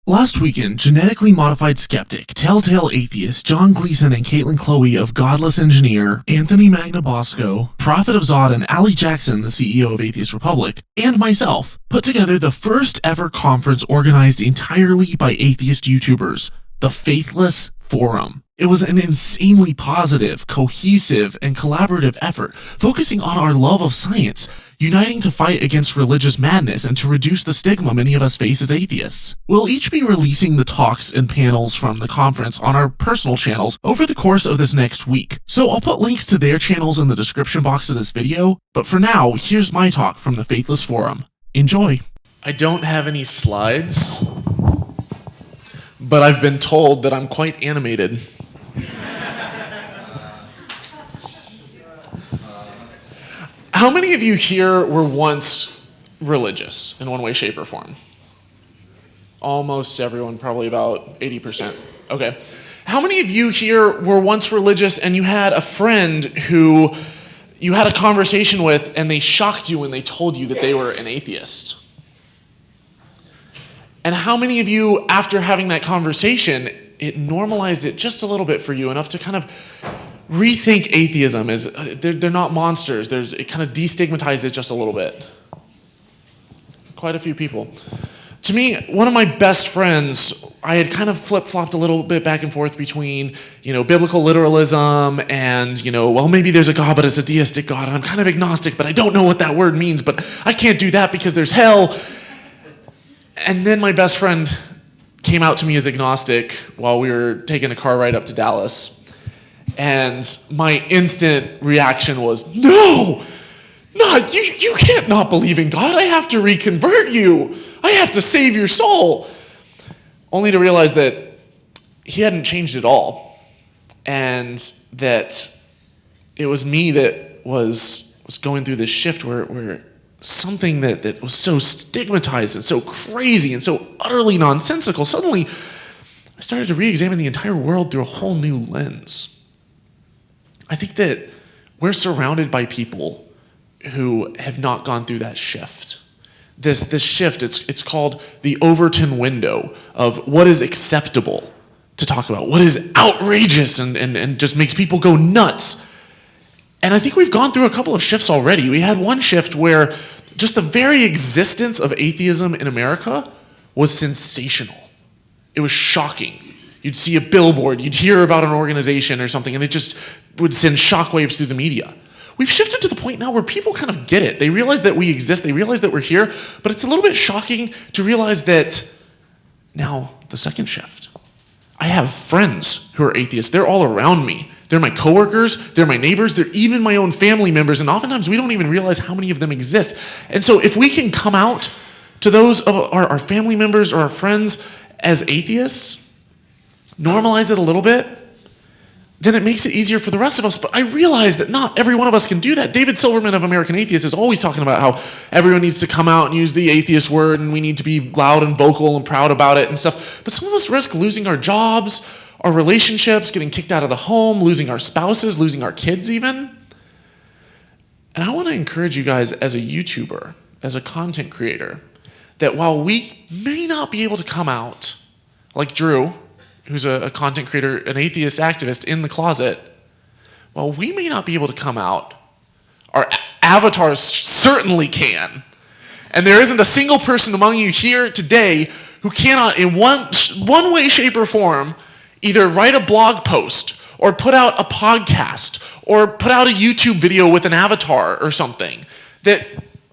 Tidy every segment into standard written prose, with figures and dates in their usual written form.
Last weekend, genetically modified skeptic, telltale atheist John Gleason and Caitlin Chloe of Godless Engineer, Anthony Magnabosco, Prophet of Zod, and Ali Jackson, the CEO of Atheist Republic, and myself, put together the first ever conference organized entirely by atheist YouTubers, the Faithless Forum. It was an insanely positive, cohesive, and collaborative effort, focusing on our love of science, uniting to fight against religious madness and to reduce the stigma many of us face as atheists. We'll each be releasing the talks and panels from the conference on our personal channels over the course of this next week, so I'll put links to their channels in the description box of this video, but for now, here's my talk from the Faithless Forum. Enjoy! I don't have any slides, but I've been told that I'm quite animated. How many of you here were once religious in one way, shape, or form? Almost everyone, probably about 80%. Okay. How many of you here were once religious and you had a friend who you had a conversation with and they shocked you when they told you that they were an atheist? And how many of you, after having that conversation, it normalized it just a little bit for you, enough to kind of rethink atheism as they're not monsters. It kind of destigmatized it just a little bit. Quite a few people. To me, one of my best friends, I had kind of flip-flopped a little bit back and forth between, biblical literalism and, well, maybe there's a God, but it's a deistic God. I'm kind of agnostic, but I don't know what that word means, but I can't do that because there's hell. And then my best friend came out to me as agnostic while we were taking a car ride up to Dallas. And my instant reaction was, no, you can't not believe in God. I have to reconvert you. I have to save your soul. Only to realize that he hadn't changed at all. And that it was me that was going through this shift where something that was so stigmatized and so crazy and so utterly nonsensical, suddenly I started to re-examine the entire world through a whole new lens. I think that we're surrounded by people who have not gone through that shift. This shift, it's called the Overton window of what is acceptable to talk about, what is outrageous and just makes people go nuts. And I think we've gone through a couple of shifts already. We had one shift where just the very existence of atheism in America was sensational. It was shocking. You'd see a billboard, you'd hear about an organization or something, and it just would send shockwaves through the media. We've shifted to the point now where people kind of get it. They realize that we exist, they realize that we're here, but it's a little bit shocking to realize that now the second shift. I have friends who are atheists. They're all around me. They're my coworkers, they're my neighbors, they're even my own family members, and oftentimes we don't even realize how many of them exist. And so if we can come out to those of our family members or our friends as atheists, normalize it a little bit, then it makes it easier for the rest of us. But I realize that not every one of us can do that. David Silverman of American Atheist is always talking about how everyone needs to come out and use the atheist word, and we need to be loud and vocal and proud about it and stuff. But some of us risk losing our jobs, our relationships, getting kicked out of the home, losing our spouses, losing our kids even. And I want to encourage you guys as a YouTuber, as a content creator, that while we may not be able to come out like Drew, who's a content creator, an atheist activist in the closet, while we may not be able to come out, our avatars certainly can. And there isn't a single person among you here today who cannot, in one way, shape, or form, either write a blog post or put out a podcast or put out a YouTube video with an avatar or something that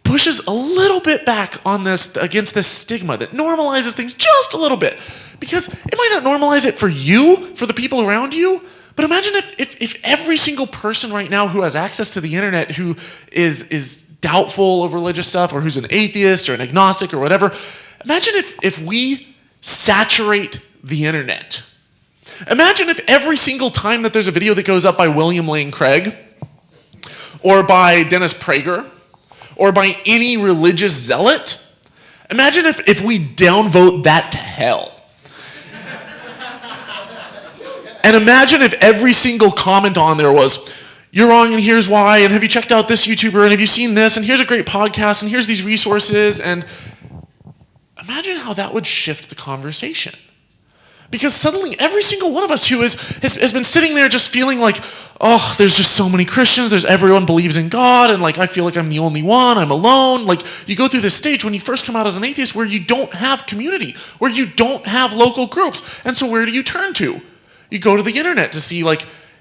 pushes a little bit back on this, against this stigma that normalizes things just a little bit. Because it might not normalize it for you, for the people around you, but imagine if every single person right now who has access to the internet who is doubtful of religious stuff, or who's an atheist or an agnostic or whatever, imagine if we saturate the internet. Imagine if every single time that there's a video that goes up by William Lane Craig, or by Dennis Prager, or by any religious zealot, imagine if we downvote that to hell. And imagine if every single comment on there was, you're wrong and here's why, and have you checked out this YouTuber, and have you seen this, and here's a great podcast, and here's these resources, and imagine how that would shift the conversation. Because suddenly every single one of us who has been sitting there just feeling like, oh, there's just so many Christians, everyone believes in God, and I feel like I'm the only one, I'm alone. You go through this stage when you first come out as an atheist where you don't have community, where you don't have local groups. And so where do you turn to? You go to the internet to see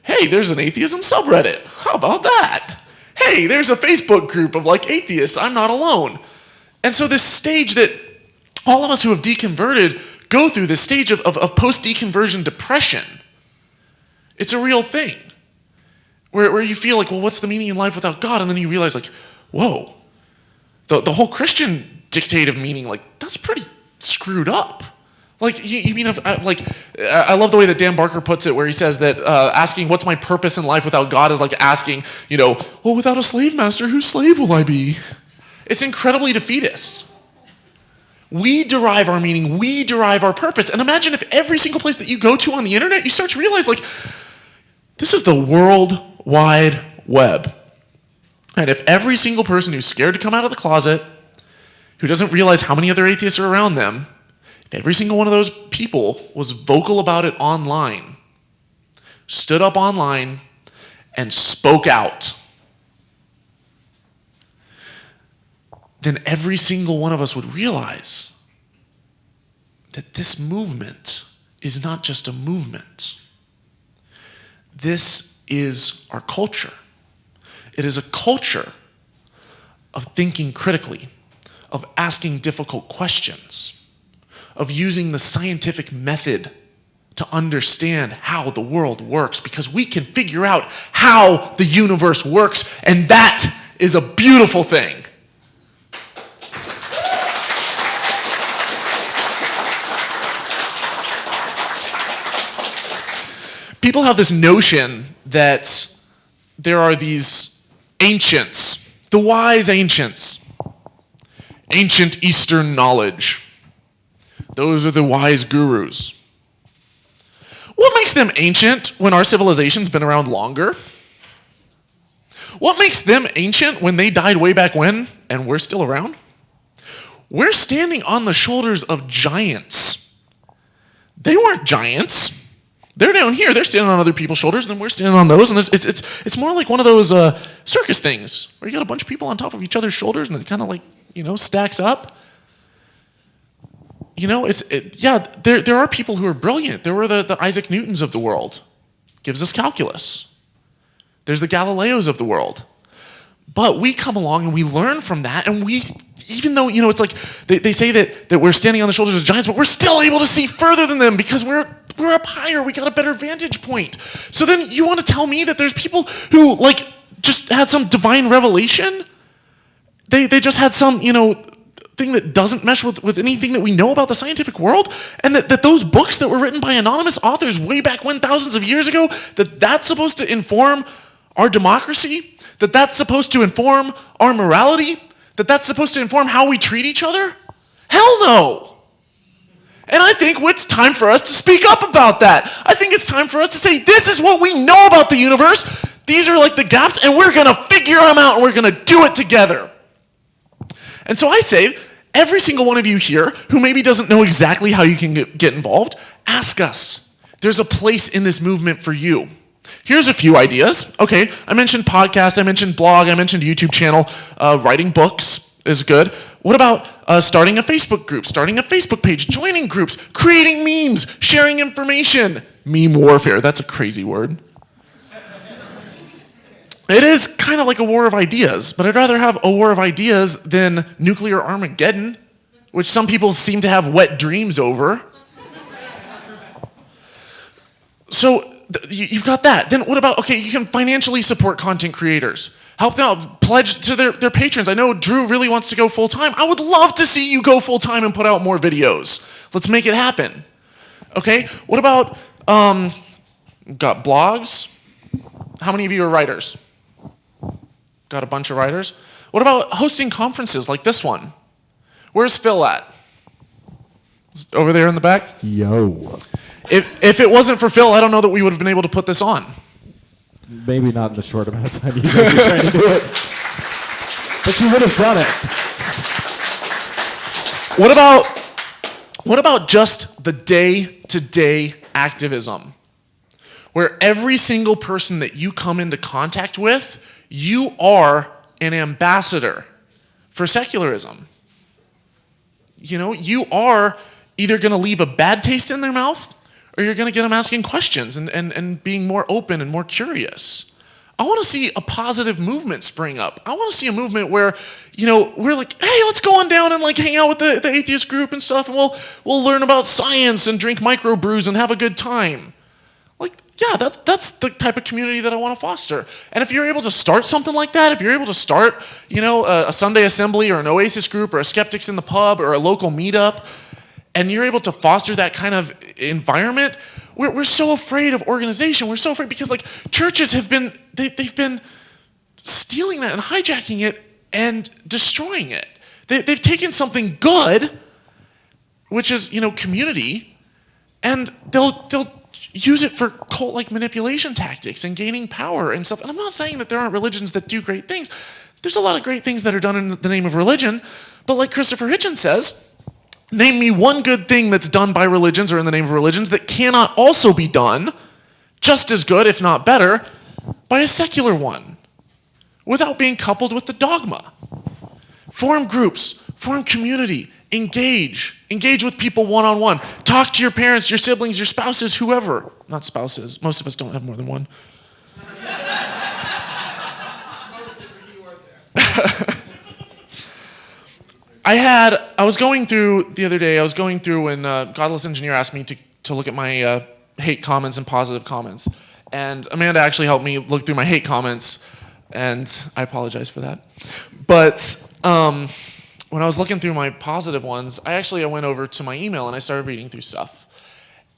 hey, there's an atheism subreddit. How about that? Hey, there's a Facebook group of atheists, I'm not alone. And so this stage that all of us who have deconverted go through, this stage of post-deconversion depression, it's a real thing. Where you feel well, what's the meaning in life without God? And then you realize whoa, the whole Christian dictative meaning, that's pretty screwed up. You mean, I love the way that Dan Barker puts it, where he says that asking what's my purpose in life without God is like asking, well, without a slave master, whose slave will I be? It's incredibly defeatist. We derive our meaning, we derive our purpose. And imagine if every single place that you go to on the internet, you start to realize, this is the World Wide Web. And if every single person who's scared to come out of the closet, who doesn't realize how many other atheists are around them, if every single one of those people was vocal about it online, stood up online, and spoke out, then every single one of us would realize that this movement is not just a movement. This is our culture. It is a culture of thinking critically, of asking difficult questions, of using the scientific method to understand how the world works, because we can figure out how the universe works, and that is a beautiful thing. People have this notion that there are these ancients, the wise ancients, ancient Eastern knowledge. Those are the wise gurus. What makes them ancient when our civilization's been around longer? What makes them ancient when they died way back when and we're still around? We're standing on the shoulders of giants. They weren't giants. They're down here, they're standing on other people's shoulders, and then we're standing on those, and it's more like one of those circus things, where you got a bunch of people on top of each other's shoulders, and it kind of stacks up. There are people who are brilliant. There were the Isaac Newtons of the world. Gives us calculus. There's the Galileos of the world. But we come along and we learn from that, and we, even though, it's like they say that we're standing on the shoulders of giants, but we're still able to see further than them because we're up higher, we got a better vantage point. So then you want to tell me that there's people who, just had some divine revelation? They just had some, thing that doesn't mesh with anything that we know about the scientific world, and that those books that were written by anonymous authors way back when, thousands of years ago, that's supposed to inform our democracy, that's supposed to inform our morality, that's supposed to inform how we treat each other? Hell no! And I think it's time for us to speak up about that. I think it's time for us to say, this is what we know about the universe, these are the gaps, and we're gonna figure them out, and we're gonna do it together. And so I say, every single one of you here who maybe doesn't know exactly how you can get involved, ask us. There's a place in this movement for you. Here's a few ideas. Okay, I mentioned podcast, I mentioned blog, I mentioned YouTube channel. Writing books is good. What about starting a Facebook group, starting a Facebook page, joining groups, creating memes, sharing information? Meme warfare, that's a crazy word. It is kind of like a war of ideas, but I'd rather have a war of ideas than nuclear Armageddon, which some people seem to have wet dreams over. So you've got that. Then what about, you can financially support content creators. Help them out, pledge to their patrons. I know Drew really wants to go full-time. I would love to see you go full-time and put out more videos. Let's make it happen. Okay, what about, got blogs? How many of you are writers? Got a bunch of writers. What about hosting conferences like this one? Where's Phil at? Over there in the back? Yo. If it wasn't for Phil, I don't know that we would have been able to put this on. Maybe not in the short amount of time you guys are trying to do it. But you would have done it. What about What about just the day-to-day activism, where every single person that you come into contact with, you are an ambassador for secularism? You know, you are either going to leave a bad taste in their mouth, or you're going to get them asking questions and being more open and more curious. I want to see a positive movement spring up. I want to see a movement where, you know, we're like, hey, let's go on down and like hang out with the atheist group and stuff, and we'll learn about science and drink microbrews and have a good time. Like, yeah, that's the type of community that I want to foster. And if you're able to start something like that, if you're able to start, you know, a Sunday assembly or an Oasis group or a Skeptics in the Pub or a local meetup, and you're able to foster that kind of environment, we're so afraid of organization. We're so afraid because like churches have been, they've been stealing that and hijacking it and destroying it. They've taken something good, which is, you know, community, and they'll use it for cult-like manipulation tactics and gaining power and stuff. And I'm not saying that there aren't religions that do great things. There's a lot of great things that are done in the name of religion, but like Christopher Hitchens says, name me one good thing that's done by religions or in the name of religions that cannot also be done just as good, if not better, by a secular one without being coupled with the dogma. Form groups, form community, engage with people one-on-one. Talk to your parents, your siblings, your spouses, whoever. Not spouses. Most of us don't have more than one. I was going through the other day, when Godless Engineer asked me to look at my hate comments and positive comments. And Amanda actually helped me look through my hate comments, and I apologize for that. But when I was looking through my positive ones, I went over to my email and I started reading through stuff.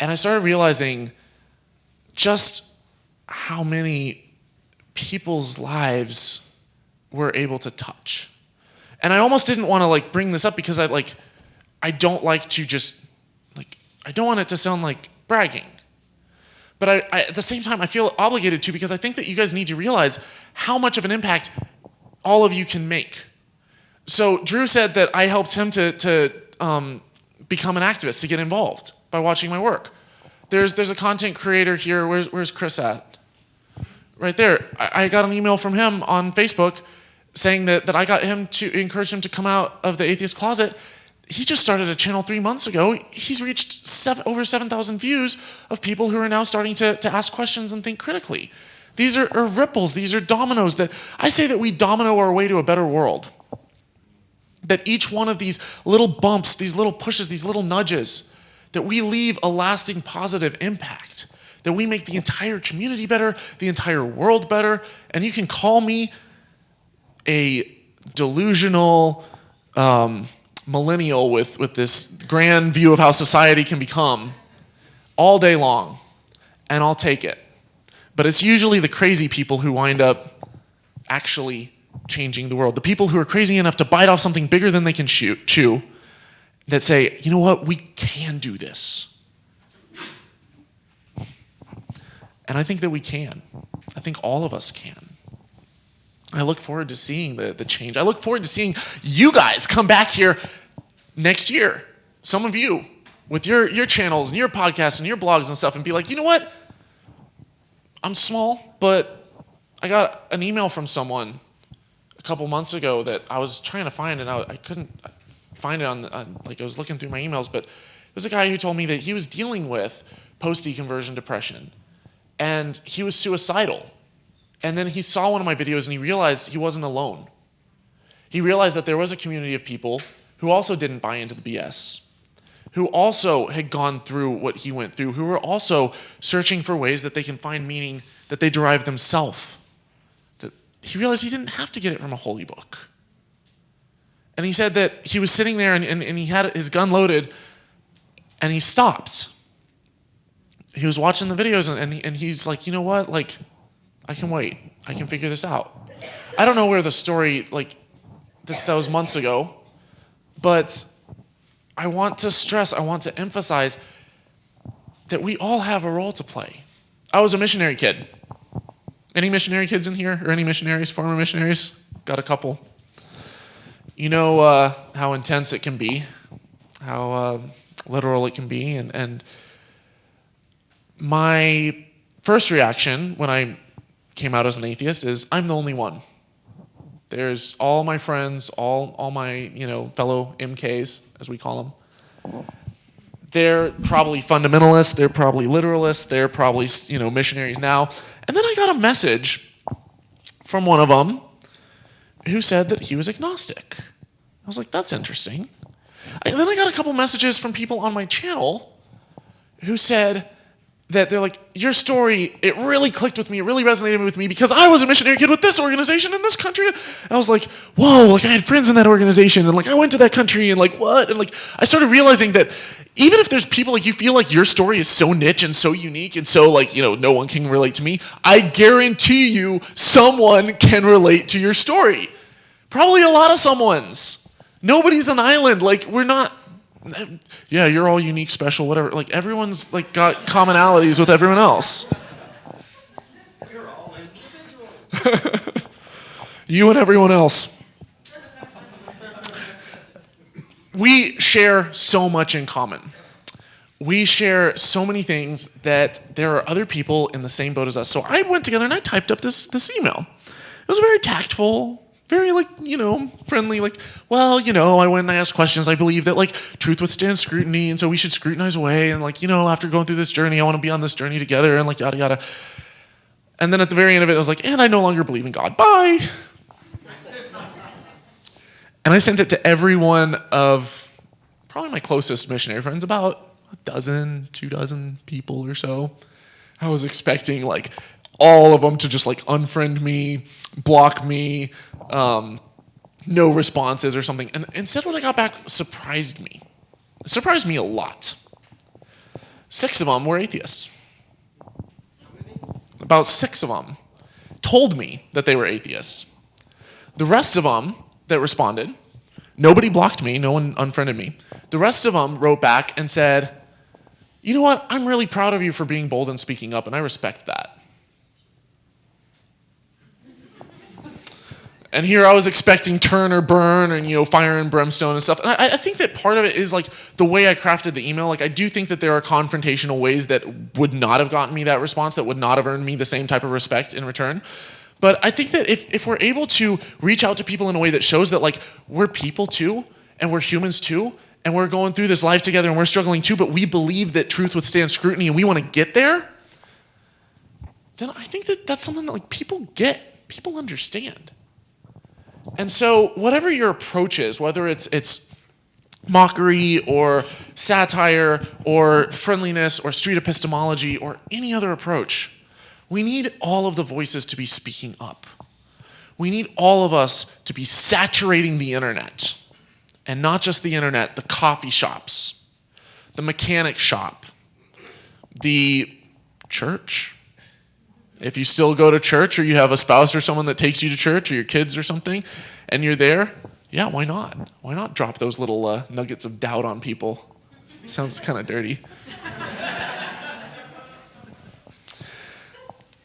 And I started realizing just how many people's lives we're able to touch. And I almost didn't want to like bring this up because I don't like to just I don't want it to sound like bragging. But I at the same time I feel obligated to, because I think that you guys need to realize how much of an impact all of you can make. So Drew said that I helped him to become an activist, to get involved by watching my work. There's a content creator here. Where's Chris at? Right there. I got an email from him on Facebook saying that I got him to encourage him to come out of the atheist closet. He just started a channel 3 months ago. He's reached over 7,000 views of people who are now starting to ask questions and think critically. These are ripples. These are dominoes. That I say that we domino our way to a better world. That each one of these little bumps, these little pushes, these little nudges, that we leave a lasting positive impact. That we make the entire community better, the entire world better. And you can call me a delusional millennial with this grand view of how society can become all day long, and I'll take it. But it's usually the crazy people who wind up actually changing the world. The people who are crazy enough to bite off something bigger than they can chew, that say, you know what, we can do this. And I think that we can. I think all of us can. I look forward to seeing the change. I look forward to seeing you guys come back here next year. Some of you with your channels and your podcasts and your blogs and stuff, and be like, you know what? I'm small, but I got an email from someone a couple months ago that I was trying to find, and I couldn't find it on I was looking through my emails, but it was a guy who told me that he was dealing with post-deconversion depression, and he was suicidal. And then he saw one of my videos and he realized he wasn't alone. He realized that there was a community of people who also didn't buy into the BS, who also had gone through what he went through, who were also searching for ways that they can find meaning that they derive themselves. He realized he didn't have to get it from a holy book. And he said that he was sitting there and he had his gun loaded, and he stopped. He was watching the videos and he's like, you know what, like, I can wait. I can figure this out. I don't know where the story, that was months ago, but I want to stress, I want to emphasize that we all have a role to play. I was a missionary kid. Any missionary kids in here? Or any missionaries, former missionaries? Got a couple. You know how intense it can be, how literal it can be. And my first reaction when I came out as an atheist is, I'm the only one. There's all my friends, all my fellow MKs, as we call them. They're probably fundamentalists. They're probably literalists. They're probably missionaries now. And then I got a message from one of them who said that he was agnostic. I was like, that's interesting. And then I got a couple messages from people on my channel who said that they're like, your story, it really clicked with me. It really resonated with me because I was a missionary kid with this organization in this country. And I was like, whoa, like I had friends in that organization and like I went to that country and like what? And like I started realizing that even if there's people like you feel like your story is so niche and so unique and so like, no one can relate to me, I guarantee you someone can relate to your story. Probably a lot of someone's. Nobody's an island. Like we're not, yeah, you're all unique, special, whatever. Like everyone's like got commonalities with everyone else. You're all individuals. You and everyone else. We share so much in common. We share so many things that there are other people in the same boat as us. So I went together and I typed up this email. It was very tactful, very friendly, I went and I asked questions. I believe that truth withstands scrutiny, and so we should scrutinize away. And after going through this journey, I want to be on this journey together, and yada yada. And then at the very end of it, I was like, and I no longer believe in God. Bye. And I sent it to every one of probably my closest missionary friends, about a dozen, 24 people or so. I was expecting all of them to just unfriend me, block me, no responses or something. And instead what I got back surprised me. It surprised me a lot. 6 of them were atheists. About 6 of them told me that they were atheists. The rest of them that responded, nobody blocked me, no one unfriended me. The rest of them wrote back and said, you know what, I'm really proud of you for being bold and speaking up, and I respect that. And here I was expecting turn or burn and, fire and brimstone and stuff. And I think that part of it is the way I crafted the email. I do think that there are confrontational ways that would not have gotten me that response, that would not have earned me the same type of respect in return. But I think that if we're able to reach out to people in a way that shows that we're people too, and we're humans too, and we're going through this life together and we're struggling too, but we believe that truth withstands scrutiny and we want to get there, then I think that that's something that people get, people understand. And so whatever your approach is, whether it's mockery or satire or friendliness or street epistemology or any other approach, we need all of the voices to be speaking up. We need all of us to be saturating the internet. And not just the internet, the coffee shops, the mechanic shop, the church. If you still go to church or you have a spouse or someone that takes you to church or your kids or something and you're there, yeah, why not? Why not drop those little nuggets of doubt on people? It sounds kind of dirty.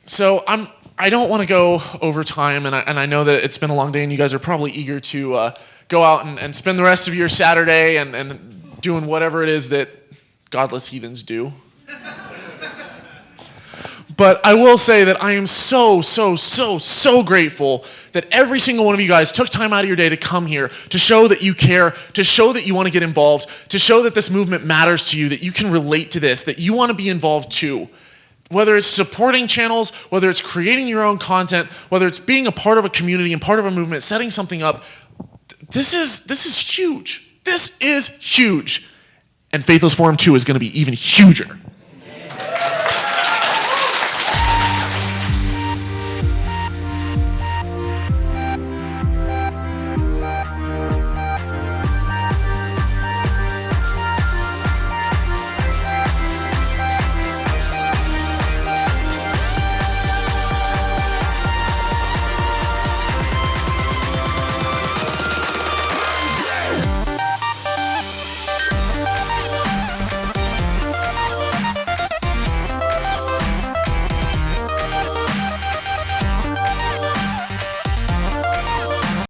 So I don't want to go over time, and I know that it's been a long day and you guys are probably eager to go out and spend the rest of your Saturday and doing whatever it is that godless heathens do. But I will say that I am so grateful that every single one of you guys took time out of your day to come here, to show that you care, to show that you want to get involved, to show that this movement matters to you, that you can relate to this, that you want to be involved too. Whether it's supporting channels, whether it's creating your own content, whether it's being a part of a community and part of a movement, setting something up, this is huge. This is huge. And Faithless Forum 2 is going to be even huger.